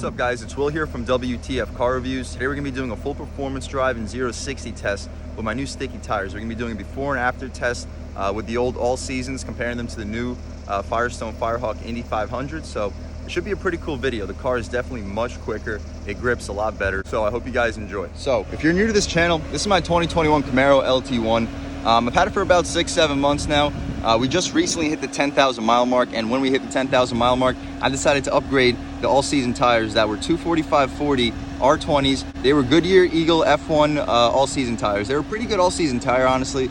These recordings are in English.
What's up guys, it's Will here from W.T.F Car Reviews. Today we're going to be doing a full performance drive and 0 to 60 test with my new sticky tires. We're going to be doing a before and after test with the old all seasons, comparing them to the new Firestone Firehawk Indy 500. So it should be a pretty cool video. The car is definitely much quicker, it grips a lot better, so I hope you guys enjoy. So if you're new to this channel, this is my 2021 Camaro LT1. I've had it for about 6-7 months now. We just recently hit the 10,000 mile mark, and when we hit the 10,000 mile mark, I decided to upgrade the all-season tires that were 245/40 R20s. They were Goodyear Eagle F1 all-season tires. They were a pretty good all-season tire, honestly.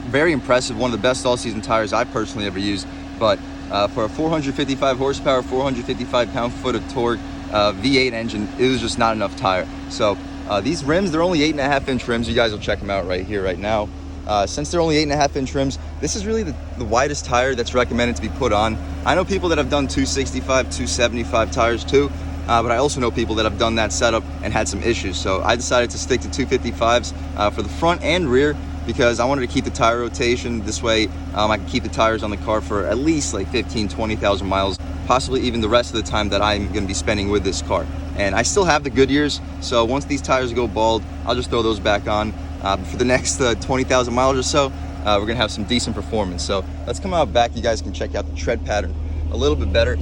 Very impressive, one of the best all-season tires I've personally ever used. But for a 455 horsepower, 455 pound-foot of torque, V8 engine, it was just not enough tire. So these rims, they're only 8.5-inch rims. You guys will check them out right here, right now. Since they're only 8.5-inch rims, this is really the widest tire that's recommended to be put on. I know people that have done 265, 275 tires too, but I also know people that have done that setup and had some issues. So I decided to stick to 255s for the front and rear because I wanted to keep the tire rotation. This way I can keep the tires on the car for at least like 15-20,000 miles, possibly even the rest of the time that I'm going to be spending with this car. And I still have the Goodyears, so once these tires go bald, I'll just throw those back on. For the next 20,000 miles or so, we're gonna have some decent performance. So let's come out back. You guys can check out the tread pattern a little bit better.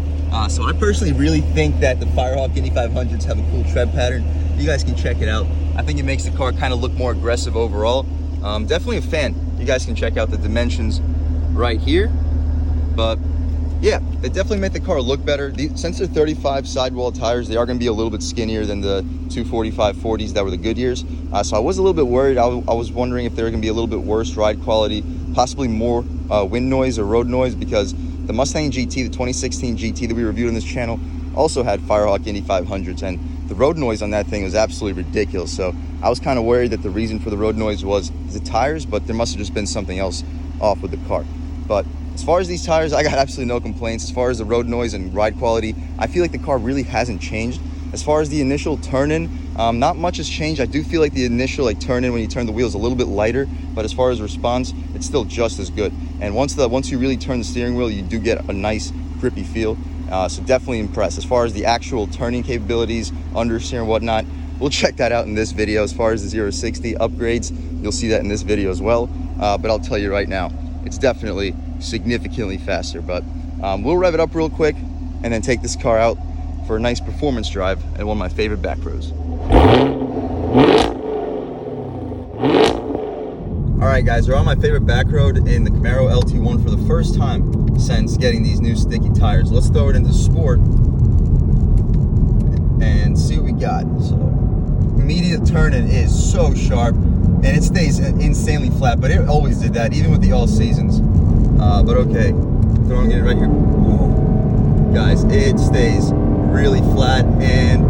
So I personally really think that the Firehawk Indy 500s have a cool tread pattern. You guys can check it out. I think it makes the car kind of look more aggressive overall. Definitely a fan. You guys can check out the dimensions right here. But yeah, they definitely make the car look better. Since they're 35 sidewall tires, they are going to be a little bit skinnier than the 245/40s that were the Goodyears. So I was a little bit worried. I was wondering if they were going to be a little bit worse ride quality, possibly more wind noise or road noise, because the Mustang GT, the 2016 GT that we reviewed on this channel, also had Firehawk Indy 500s, and the road noise on that thing was absolutely ridiculous. So I was kind of worried that the reason for the road noise was the tires, but there must have just been something else off with the car. But as far as these tires, I got absolutely no complaints. As far as the road noise and ride quality, I feel like the car really hasn't changed. As far as the initial turn-in, not much has changed. I do feel like the initial turn-in when you turn the wheels a little bit lighter, but as far as response, it's still just as good. And once you really turn the steering wheel, you do get a nice grippy feel. So definitely impressed. As far as the actual turning capabilities, understeer and whatnot, we'll check that out in this video. As far as the 0 to 60 upgrades, you'll see that in this video as well. But I'll tell you right now, it's definitely significantly faster. But we'll rev it up real quick and then take this car out for a nice performance drive at one of my favorite back roads. All right guys, we're on my favorite back road in the Camaro LT1 for the first time since getting these new sticky tires. Let's throw it into sport and see what we got. So immediate turn-in is so sharp and it stays insanely flat, but it always did that, even with the all seasons. But okay, throwing it right here. Whoa. Guys, it stays really flat and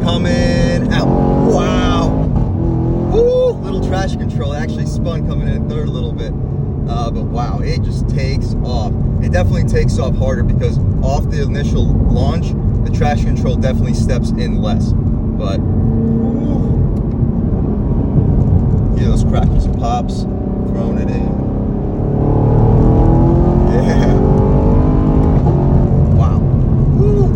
coming out. Wow. Woo! Little traction control. It actually spun coming in third a little bit. But wow, it just takes off. It definitely takes off harder because off the initial launch, the traction control definitely steps in less. But yeah, those crackles and pops, throwing it in. Yeah. Wow. Woo.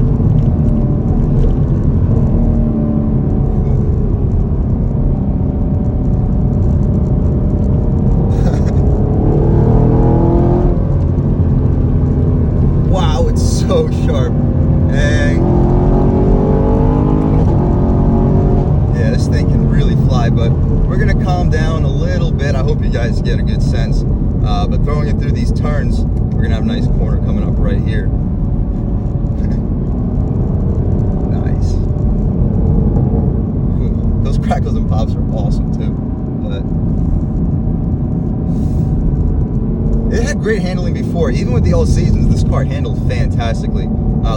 Wow, it's so sharp. And yeah, this thing can really fly, but we're gonna calm down a little bit. I hope you guys get a good sense. But throwing it through these turns, we're gonna have a nice corner coming up right here. Nice. Ooh, those crackles and pops are awesome too. But it had great handling before. Even with the all seasons, this car handled fantastically.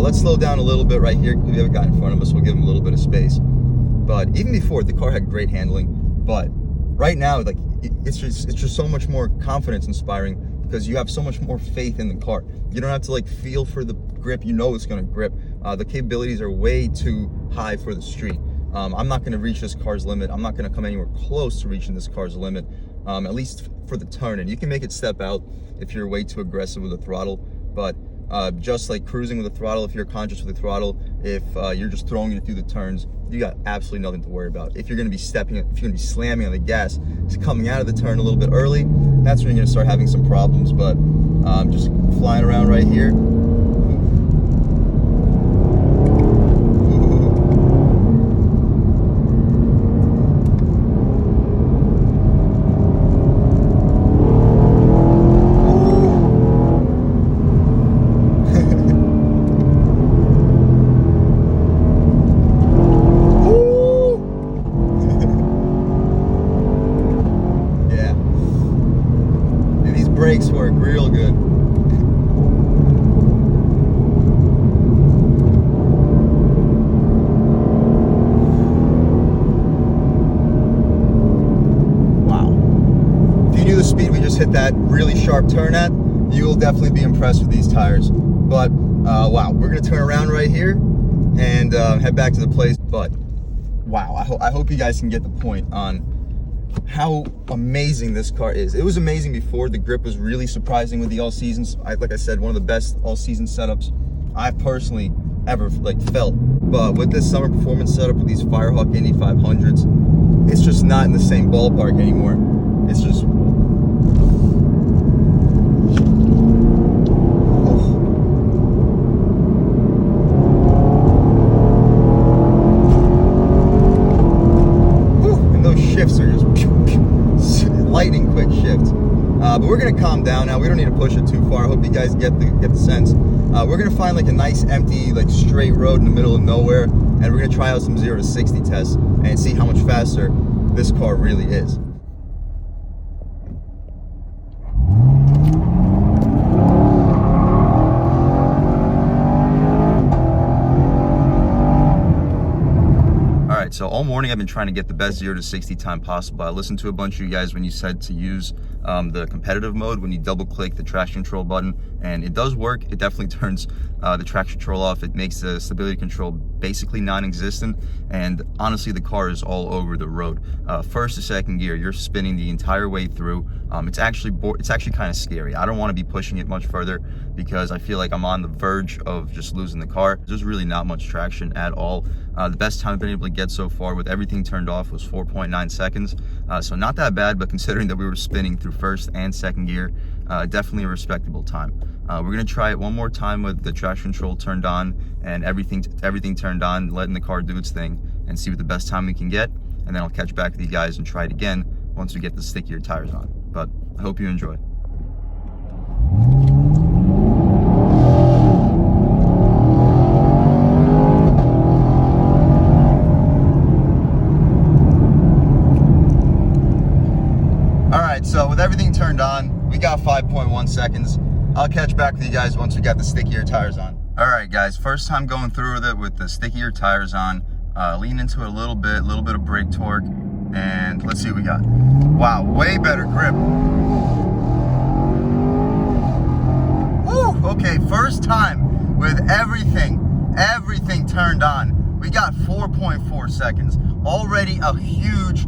Let's slow down a little bit right here. We have a guy in front of us. We'll give him a little bit of space. But even before, the car had great handling. But right now, like it's just so much more confidence inspiring because you have so much more faith in the car. You don't have to like feel for the grip. You know it's going to grip. The capabilities are way too high for the street. I'm not going to reach this car's limit. I'm not going to come anywhere close to reaching this car's limit, at least for the turn. And you can make it step out if you're way too aggressive with the throttle, but just like cruising with the throttle, if you're conscious with the throttle, If you're just throwing it through the turns, you got absolutely nothing to worry about. If you're going to be slamming on the gas, it's coming out of the turn a little bit early, that's when you're going to start having some problems. But just flying around right here. Brakes work real good. Wow. If you knew the speed we just hit that really sharp turn at, you will definitely be impressed with these tires. But wow, we're gonna turn around right here and head back to the place. But wow, I hope you guys can get the point on how amazing this car is. It was amazing before. The grip was really surprising with the all seasons. Like I said, one of the best all season setups I've personally ever felt. But with this summer performance setup with these Firehawk Indy 500s, it's just not in the same ballpark anymore. It's just lightning quick shifts. But we're gonna calm down now. We don't need to push it too far. I hope you guys get the sense. We're gonna find like a nice empty straight road in the middle of nowhere, and we're gonna try out some 0 to 60 tests and see how much faster this car really is. So all morning I've been trying to get the best 0 to 60 time possible. I listened to a bunch of you guys when you said to use the competitive mode when you double click the traction control button, and it does work. It definitely turns the traction control off. It makes the stability control basically non-existent, and honestly the car is all over the road. First to second gear, you're spinning the entire way through. It's actually kind of scary. I don't want to be pushing it much further because I feel like I'm on the verge of just losing the car. There's really not much traction at all. The best time I've been able to get so far with everything turned off was 4.9 seconds. So not that bad, but considering that we were spinning through first and second gear, definitely a respectable time. We're gonna try it one more time with the traction control turned on and everything turned on, letting the car do its thing, and see what the best time we can get. And then I'll catch back with you guys and try it again once we get the stickier tires on. But I hope you enjoy. So with everything turned on, we got 5.1 seconds. I'll catch back with you guys once we got the stickier tires on. All right, guys, first time going through with it with the stickier tires on. Lean into it a little bit of brake torque, and let's see what we got. Wow, way better grip. Woo, okay, first time with everything turned on. We got 4.4 seconds. Already a huge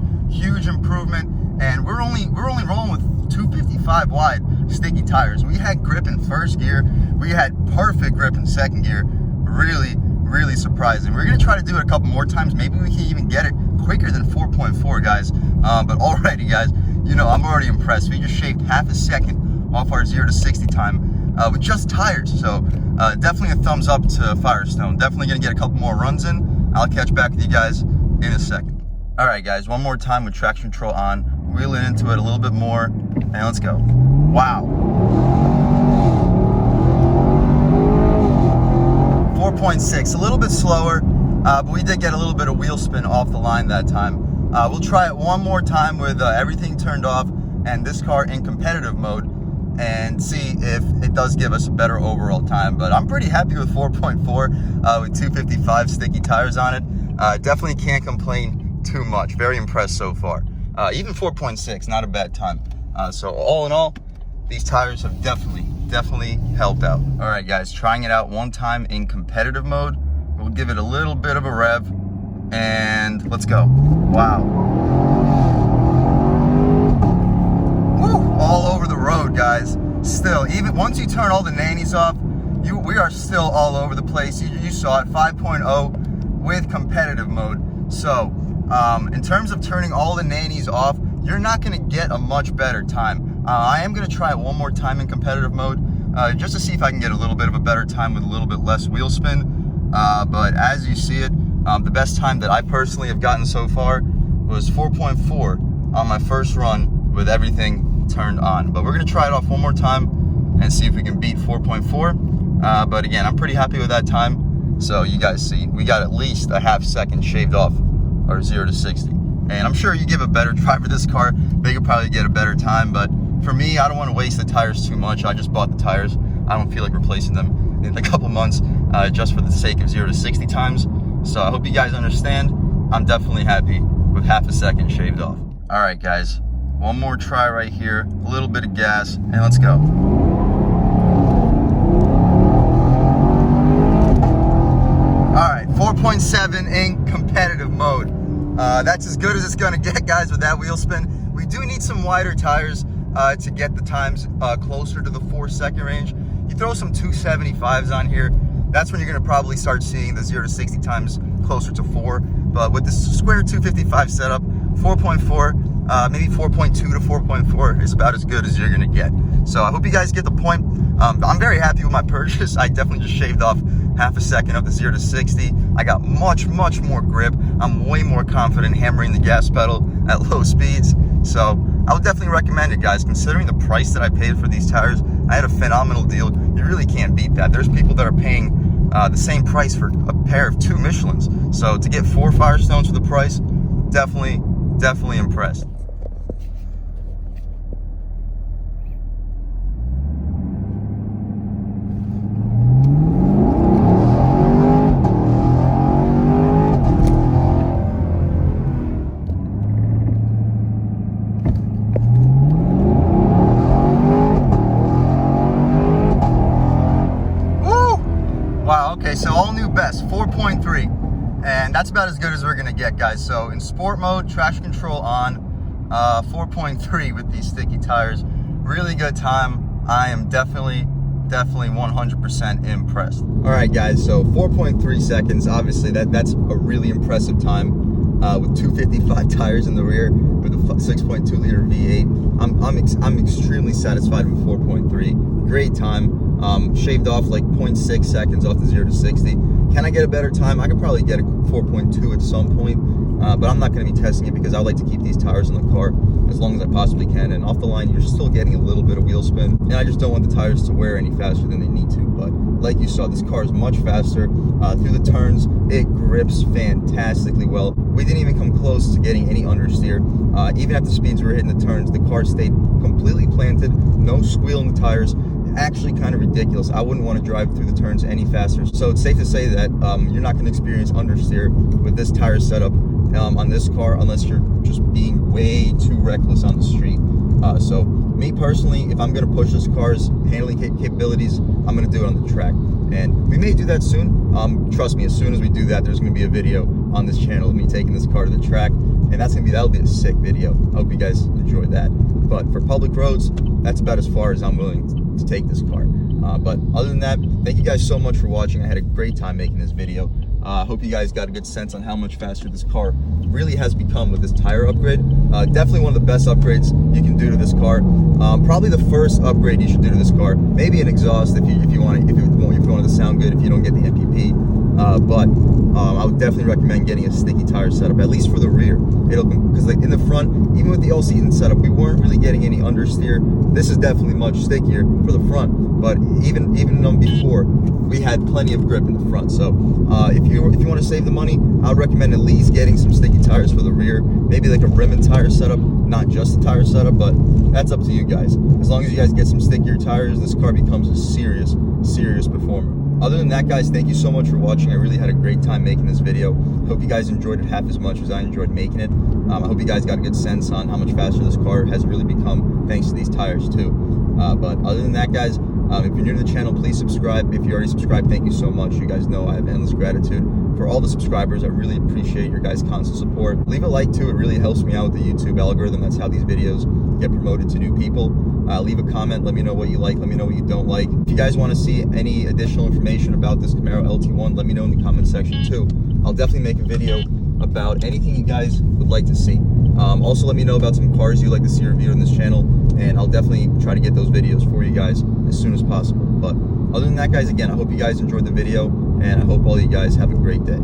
improvement. And we're only rolling with 255 wide sticky tires. We had grip in first gear. We had perfect grip in second gear. Really surprising. We're gonna try to do it a couple more times. Maybe we can even get it quicker than 4.4, guys. But already, guys, you know, I'm already impressed. We just shaved half a second off our 0 to 60 time with just tires. So definitely a thumbs up to Firestone. Definitely gonna get a couple more runs in. I'll catch back with you guys in a second. All right, guys, one more time with traction control on. Wheel it into it a little bit more, and let's go. Wow. 4.6, a little bit slower, but we did get a little bit of wheel spin off the line that time. We'll try it one more time with everything turned off and this car in competitive mode and see if it does give us a better overall time. But I'm pretty happy with 4.4 with 255 sticky tires on it. Definitely can't complain too much. Very impressed so far. Even 4.6, not a bad time. So all in all, these tires have definitely helped out. All right, guys, trying it out one time in competitive mode. We'll give it a little bit of a rev, and let's go. Wow. Woo, all over the road, guys. Still, even once you turn all the nannies off, we we are still all over the place. You saw it, 5.0 with competitive mode. So in terms of turning all the nannies off, you're not going to get a much better time. I am going to try it one more time in competitive mode, just to see if I can get a little bit of a better time with a little bit less wheel spin. But as you see it, the best time that I personally have gotten so far was 4.4 on my first run with everything turned on. But we're going to try it off one more time and see if we can beat 4.4. But again, I'm pretty happy with that time. So you guys see, we got at least a half second shaved off our 0 to 60. And I'm sure you give a better driver this car, they could probably get a better time. But for me, I don't want to waste the tires too much. I just bought the tires. I don't feel like replacing them in a couple months just for the sake of 0 to 60 times. So I hope you guys understand. I'm definitely happy with half a second shaved off. All right, guys, one more try right here, a little bit of gas, and let's go. All right, 4.7 in competitive mode. That's as good as it's gonna get, guys, with that wheel spin. We do need some wider tires to get the times closer to the 4-second range. You throw some 275s on here, that's when you're gonna probably start seeing the 0 to 60 times closer to 4. But with this square 255 setup, 4.4, maybe 4.2 to 4.4 is about as good as you're gonna get. So I hope you guys get the point. I'm very happy with my purchase. I definitely just shaved off half a second of the 0 to 60. I got much more grip. I'm way more confident hammering the gas pedal at low speeds. So I would definitely recommend it, guys. Considering the price that I paid for these tires, I had a phenomenal deal. You really can't beat that. There's people that are paying the same price for a pair of 2 Michelins. So to get 4 Firestones for the price, definitely impressed. Okay, so all new best, 4.3, and that's about as good as we're gonna get, guys. So in sport mode, traction control on, 4.3 with these sticky tires. Really good time. I am definitely 100% impressed. All right, guys, so 4.3 seconds. Obviously, that's a really impressive time with 255 tires in the rear with a 6.2 liter V8. I'm extremely satisfied with 4.3. Great time. Shaved off like 0.6 seconds off the 0 to 60. Can I get a better time? I could probably get a 4.2 at some point, but I'm not going to be testing it because I like to keep these tires in the car as long as I possibly can. And off the line, you're still getting a little bit of wheel spin, and I just don't want the tires to wear any faster than they need to. But like you saw, this car is much faster. Through the turns, it grips fantastically well. We didn't even come close to getting any understeer. Even at the speeds we were hitting the turns, the car stayed completely planted, no squeal in the tires. Actually kind of ridiculous. I wouldn't want to drive through the turns any faster. So it's safe to say that you're not going to experience understeer with this tire setup on this car unless you're just being way too reckless on the street. So me personally, if I'm going to push this car's handling capabilities, I'm going to do it on the track. And we may do that soon. Trust me, as soon as we do that, there's going to be a video on this channel of me taking this car to the track. And that'll be a sick video. I hope you guys enjoy that. But for public roads, that's about as far as I'm willing to take this car. But other than that, thank you guys so much for watching. I had a great time making this video. I hope you guys got a good sense on how much faster this car really has become with this tire upgrade. Definitely one of the best upgrades you can do to this car. Probably the first upgrade you should do to this car. Maybe an exhaust if you want it to sound good, if you don't get the MPP. But I would definitely recommend getting a sticky tire setup, at least for the rear. Because like in the front, even with the all-season setup, we weren't really getting any understeer. This is definitely much stickier for the front, but even before, we had plenty of grip in the front. So if you want to save the money, I would recommend at least getting some sticky tires for the rear, maybe like a rim and tire setup, not just the tire setup, but that's up to you guys. As long as you guys get some stickier tires, this car becomes a serious performer. Other than that, guys, thank you so much for watching. I really had a great time making this video. Hope you guys enjoyed it half as much as I enjoyed making it. I hope you guys got a good sense on how much faster this car has really become thanks to these tires too. But other than that, guys, if you're new to the channel, please subscribe. If you already subscribed, thank you so much. You guys know I have endless gratitude for all the subscribers. I really appreciate your guys' constant support. Leave a like too. It really helps me out with the YouTube algorithm. That's how these videos get promoted to new people. Leave a comment, let me know what you like, let me know what you don't like. If you guys want to see any additional information about this Camaro LT1, let me know in the comment section too. I'll definitely make a video about anything you guys would like to see. Also, let me know about some cars you'd like to see reviewed on this channel, and I'll definitely try to get those videos for you guys as soon as possible. But other than that, guys, again, I hope you guys enjoyed the video, and I hope all you guys have a great day.